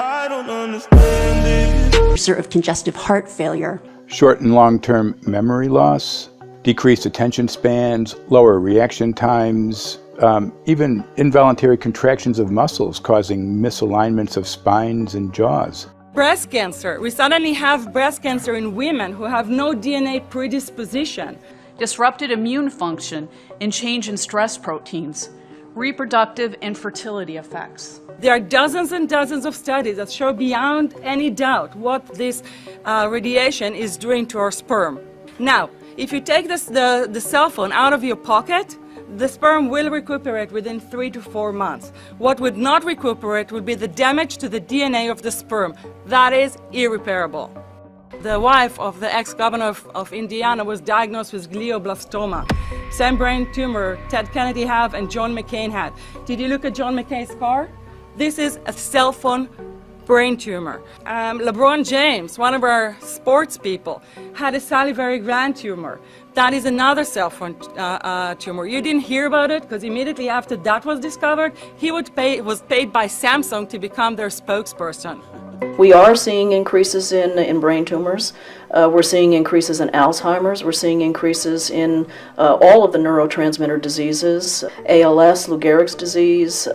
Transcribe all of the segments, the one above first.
I don't understand it. Of congestive heart failure. Short and long-term memory loss, decreased attention spans, lower reaction times, even involuntary contractions of muscles causing misalignments of spines and jaws. Breast cancer. We suddenly have breast cancer in women who have no DNA predisposition. Disrupted immune function and change in stress proteins, reproductive and fertility effects. There are dozens and dozens of studies that show beyond any doubt what this radiation is doing to our sperm. Now, if you take the cell phone out of your pocket, the sperm will recuperate within 3 to 4 months. What would not recuperate would be the damage to the DNA of the sperm. That is irreparable. The wife of the ex-governor of Indiana was diagnosed with glioblastoma. Same brain tumor Ted Kennedy had and John McCain had. Did you look at John McCain's scar? This is a cell phone brain tumor. LeBron James, one of our sports people, had a salivary gland tumor. That is another cell phone tumor. You didn't hear about it because immediately after that was discovered, he was paid by Samsung to become their spokesperson. We are seeing increases in brain tumors. We're seeing increases in Alzheimer's. We're seeing increases in all of the neurotransmitter diseases, ALS, Lou Gehrig's disease,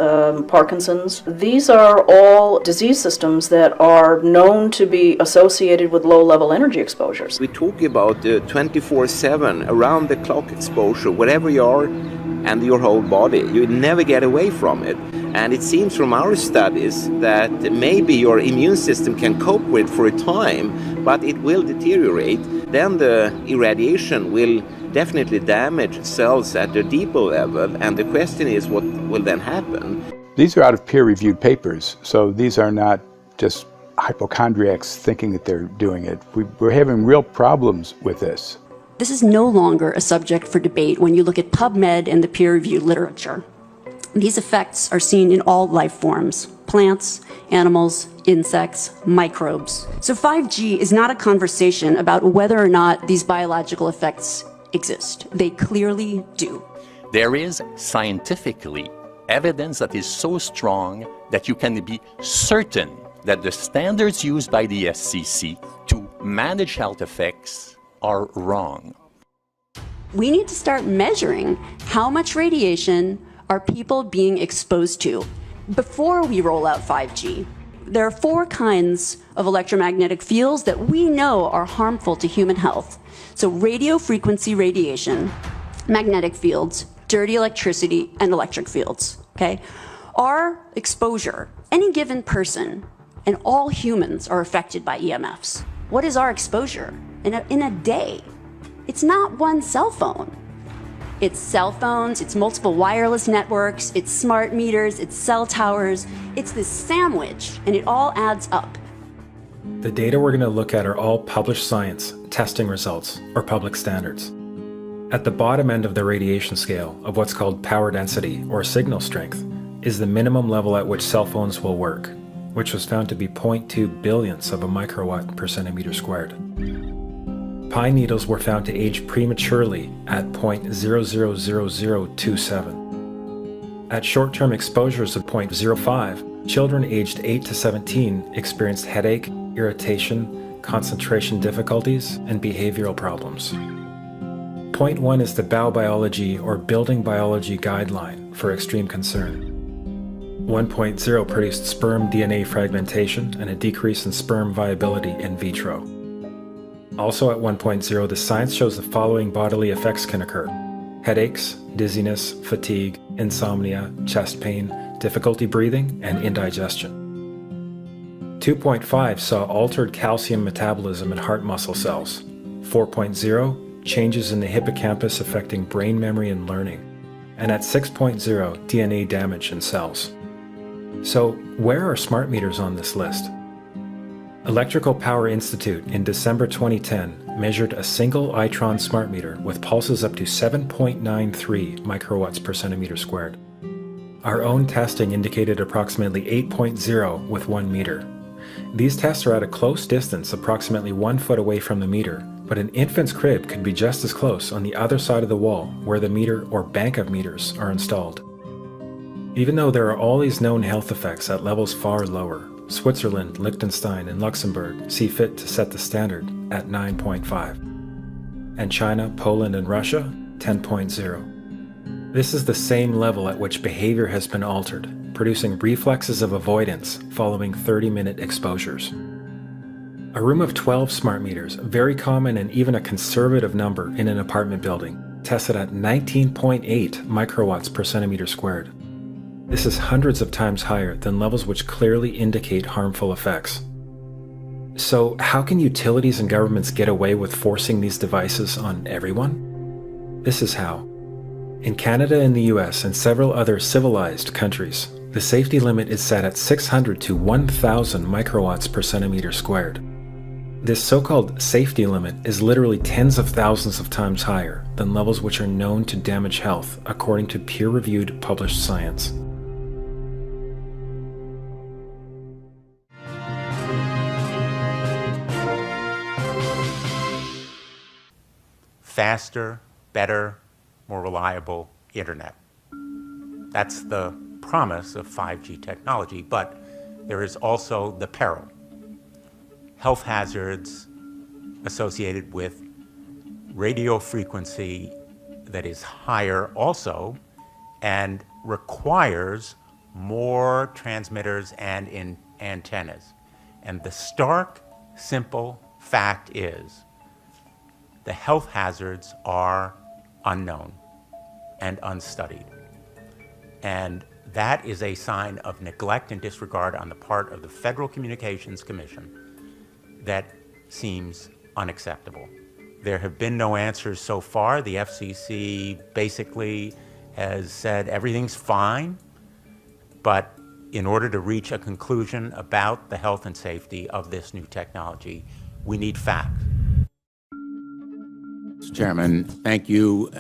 Parkinson's. These are all disease systems that are known to be associated with low-level energy exposures. We talk about 24/7, around-the-clock exposure, wherever you are and your whole body. You never get away from it. And it seems from our studies that maybe your immune system can cope with for a time, but it will deteriorate. Then the irradiation will definitely damage cells at a deeper level, and the question is what will then happen? These are out of peer-reviewed papers, so these are not just hypochondriacs thinking that they're doing it. We're having real problems with this. This is no longer a subject for debate when you look at PubMed and the peer-reviewed literature. These effects are seen in all life forms: plants, animals, insects, microbes. So 5G is not a conversation about whether or not these biological effects exist. They clearly do. There is scientifically evidence that is so strong that you can be certain that the standards used by the SCC to manage health effects are wrong. We need to start measuring how much radiation are people being exposed to before we roll out 5G. There are 4 kinds of electromagnetic fields that we know are harmful to human health. So radio frequency radiation, magnetic fields, dirty electricity, and electric fields, okay? Our exposure, any given person, and all humans are affected by EMFs. What is our exposure in a day? It's not one cell phone. It's cell phones, it's multiple wireless networks, it's smart meters, it's cell towers. It's this sandwich, and it all adds up. The data we're going to look at are all published science, testing results, or public standards. At the bottom end of the radiation scale of what's called power density, or signal strength, is the minimum level at which cell phones will work, which was found to be 0.2 billionths of a microwatt per centimeter squared. Pine needles were found to age prematurely at 0.000027. At short-term exposures of 0.05, children aged 8 to 17 experienced headache, irritation, concentration difficulties, and behavioral problems. 0.1 is the biobiology or building biology guideline for extreme concern. 1.0 produced sperm DNA fragmentation and a decrease in sperm viability in vitro. Also at 1.0, the science shows the following bodily effects can occur: headaches, dizziness, fatigue, insomnia, chest pain, difficulty breathing, and indigestion. 2.5 saw altered calcium metabolism in heart muscle cells. 4.0, changes in the hippocampus affecting brain memory and learning. And at 6.0, DNA damage in cells. So, where are smart meters on this list? Electrical Power Institute in December 2010 measured a single Itron smart meter with pulses up to 7.93 microwatts per centimeter squared. Our own testing indicated approximately 8.0 with 1 meter. These tests are at a close distance, approximately 1 foot away from the meter, but an infant's crib could be just as close on the other side of the wall where the meter or bank of meters are installed. Even though there are all these known health effects at levels far lower, Switzerland, Liechtenstein, and Luxembourg see fit to set the standard at 9.5. And China, Poland, and Russia, 10.0. This is the same level at which behavior has been altered, producing reflexes of avoidance following 30-minute exposures. A room of 12 smart meters, very common and even a conservative number in an apartment building, tested at 19.8 microwatts per centimeter squared. This is hundreds of times higher than levels which clearly indicate harmful effects. So how can utilities and governments get away with forcing these devices on everyone? This is how. In Canada and the US and several other civilized countries, the safety limit is set at 600 to 1,000 microwatts per centimeter squared. This so-called safety limit is literally tens of thousands of times higher than levels which are known to damage health, according to peer-reviewed published science. Faster, better, more reliable internet. That's the promise of 5G technology, but there is also the peril. Health hazards associated with radio frequency that is higher also and requires more transmitters and antennas. And the stark, simple fact is the health hazards are unknown and unstudied. And that is a sign of neglect and disregard on the part of the Federal Communications Commission that seems unacceptable. There have been no answers so far. The FCC basically has said everything's fine, but in order to reach a conclusion about the health and safety of this new technology, we need facts. Mr. Chairman, thank you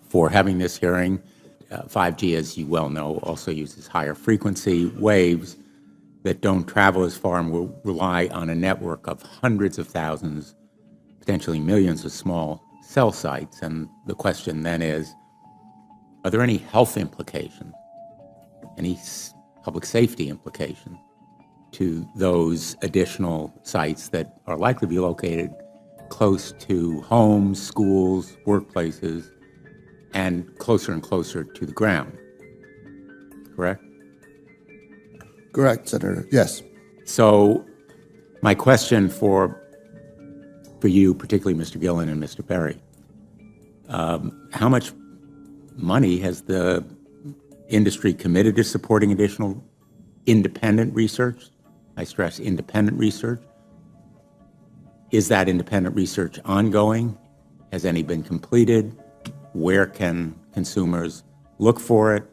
for having this hearing. 5G, as you well know, also uses higher frequency waves that don't travel as far and will rely on a network of hundreds of thousands, potentially millions of small cell sites. And the question then is, are there any health implications, any public safety implications to those additional sites that are likely to be located close to homes, schools, workplaces, and closer to the ground? Correct? Correct, Senator. Yes. So my question for you, particularly Mr. Gillen and Mr. Perry, how much money has the industry committed to supporting additional independent research? I stress independent research. Is that independent research ongoing? Has any been completed? Where can consumers look for it?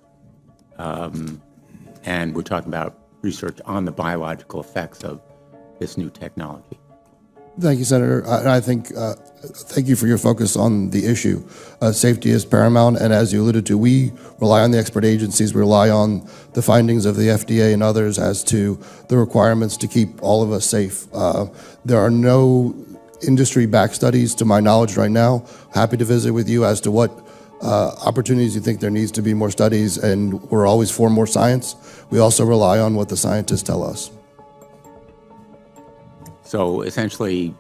And we're talking about research on the biological effects of this new technology. Thank you, Senator. I think, thank you for your focus on the issue. Safety is paramount, and as you alluded to, we rely on the expert agencies, we rely on the findings of the FDA and others as to the requirements to keep all of us safe. There are no industry-backed studies, to my knowledge right now. Happy to visit with you as to what opportunities you think there needs to be more studies, and we're always for more science. We also rely on what the scientists tell us. So essentially,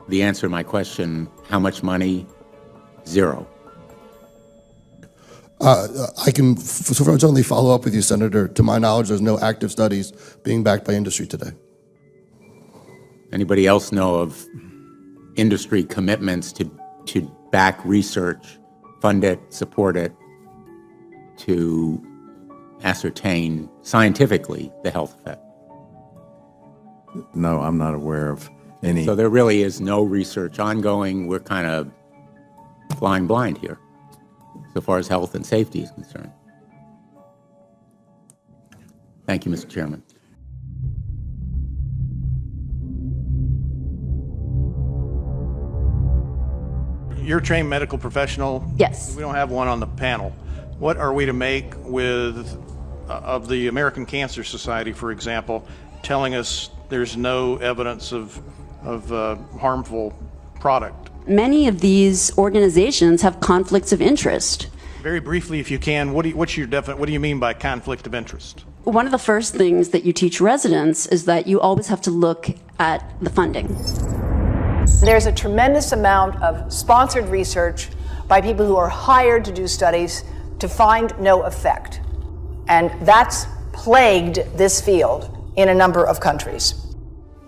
the answer to my question, how much money? Zero. I can certainly follow up with you, Senator. To my knowledge, there's no active studies being backed by industry today. Anybody else know of industry commitments to back research, fund it, support it, to ascertain scientifically the health effect? No, I'm not aware of any. So there really is no research ongoing. We're kind of flying blind here, so far as health and safety is concerned. Thank you, Mr. Chairman. You're a trained medical professional. Yes. We don't have one on the panel. What are we to make of the American Cancer Society, for example, telling us there's no evidence of harmful product? Many of these organizations have conflicts of interest. Very briefly, if you can, what do you mean by conflict of interest? One of the first things that you teach residents is that you always have to look at the funding. There's a tremendous amount of sponsored research by people who are hired to do studies to find no effect. And that's plagued this field in a number of countries.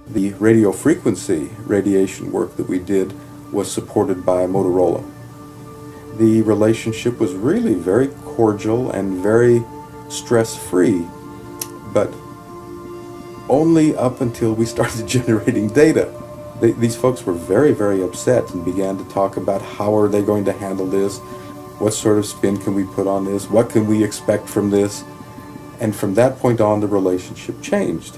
The radio frequency radiation work that we did was supported by Motorola. The relationship was really very cordial and very stress-free, but only up until we started generating data. These folks were very, very upset and began to talk about how are they going to handle this, what sort of spin can we put on this, what can we expect from this, and from that point on the relationship changed.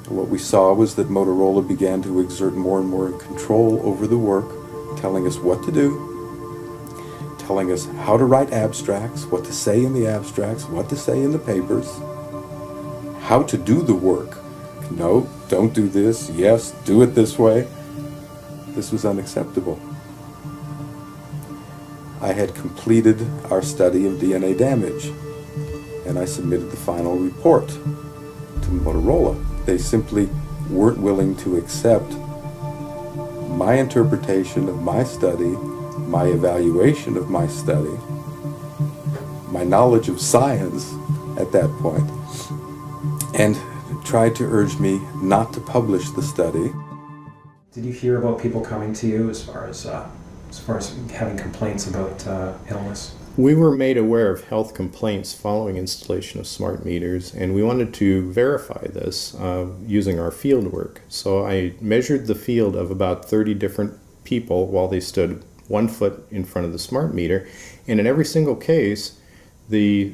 What we saw was that Motorola began to exert more and more control over the work, telling us what to do, telling us how to write abstracts, what to say in the abstracts, what to say in the papers, how to do the work. No, don't do this. Yes, do it this way. This was unacceptable. I had completed our study of DNA damage, and I submitted the final report to Motorola. They simply weren't willing to accept my interpretation of my study, my evaluation of my study, my knowledge of science at that point, and tried to urge me not to publish the study. Did you hear about people coming to you as far as having complaints about illness? We were made aware of health complaints following installation of smart meters, and we wanted to verify this using our field work. So I measured the field of about 30 different people while they stood 1 foot in front of the smart meter, and in every single case, the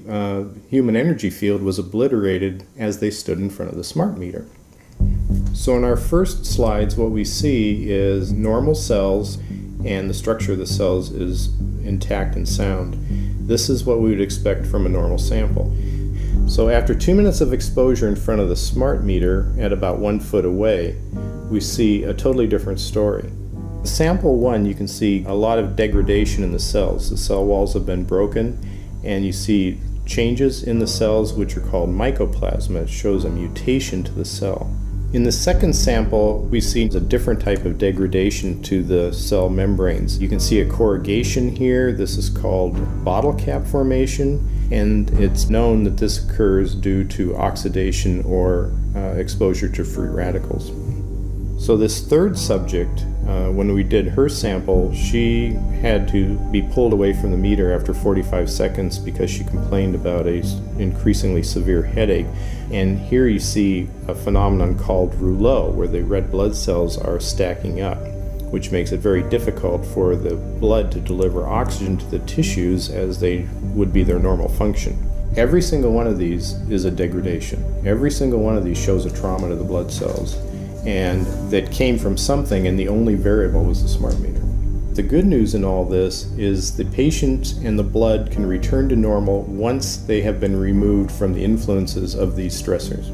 human energy field was obliterated as they stood in front of the smart meter. So in our first slides, what we see is normal cells, and the structure of the cells is intact and sound. This is what we would expect from a normal sample. So after 2 minutes of exposure in front of the smart meter at about 1 foot away, we see a totally different story. Sample 1, you can see a lot of degradation in the cells. The cell walls have been broken, and you see changes in the cells which are called mycoplasma. It shows a mutation to the cell. In the second sample, we see a different type of degradation to the cell membranes. You can see a corrugation here. This is called bottle cap formation, and it's known that this occurs due to oxidation or exposure to free radicals. So this third subject, when we did her sample, she had to be pulled away from the meter after 45 seconds because she complained about an increasingly severe headache. And here you see a phenomenon called rouleau, where the red blood cells are stacking up, which makes it very difficult for the blood to deliver oxygen to the tissues as they would be their normal function. Every single one of these is a degradation. Every single one of these shows a trauma to the blood cells, and that came from something, and the only variable was the smart meter. The good news in all this is the patient and the blood can return to normal once they have been removed from the influences of these stressors.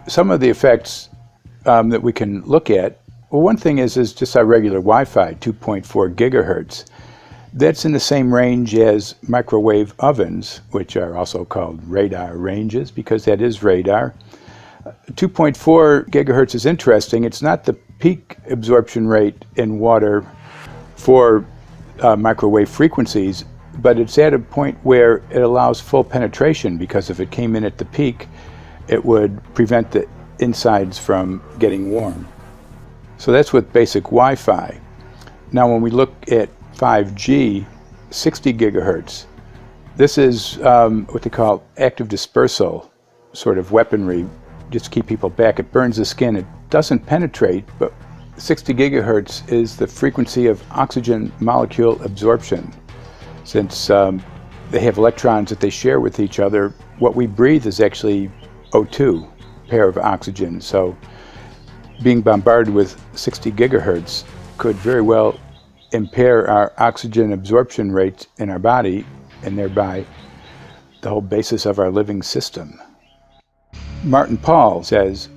Some of the effects that we can look at, well, one thing is just our regular Wi-Fi, 2.4 gigahertz. That's in the same range as microwave ovens, which are also called radar ranges, because that is radar. 2.4 gigahertz is interesting. It's not the peak absorption rate in water for microwave frequencies, but it's at a point where it allows full penetration, because if it came in at the peak, it would prevent the insides from getting warm. So that's with basic Wi-Fi. Now when we look at 5G, 60 gigahertz, This is what they call active dispersal sort of weaponry, just to keep people back. It burns the skin. It doesn't penetrate, but 60 gigahertz is the frequency of oxygen molecule absorption. Since they have electrons that they share with each other, what we breathe is actually O2, pair of oxygen. So being bombarded with 60 gigahertz could very well impair our oxygen absorption rate in our body, and thereby the whole basis of our living system. Martin Pall says,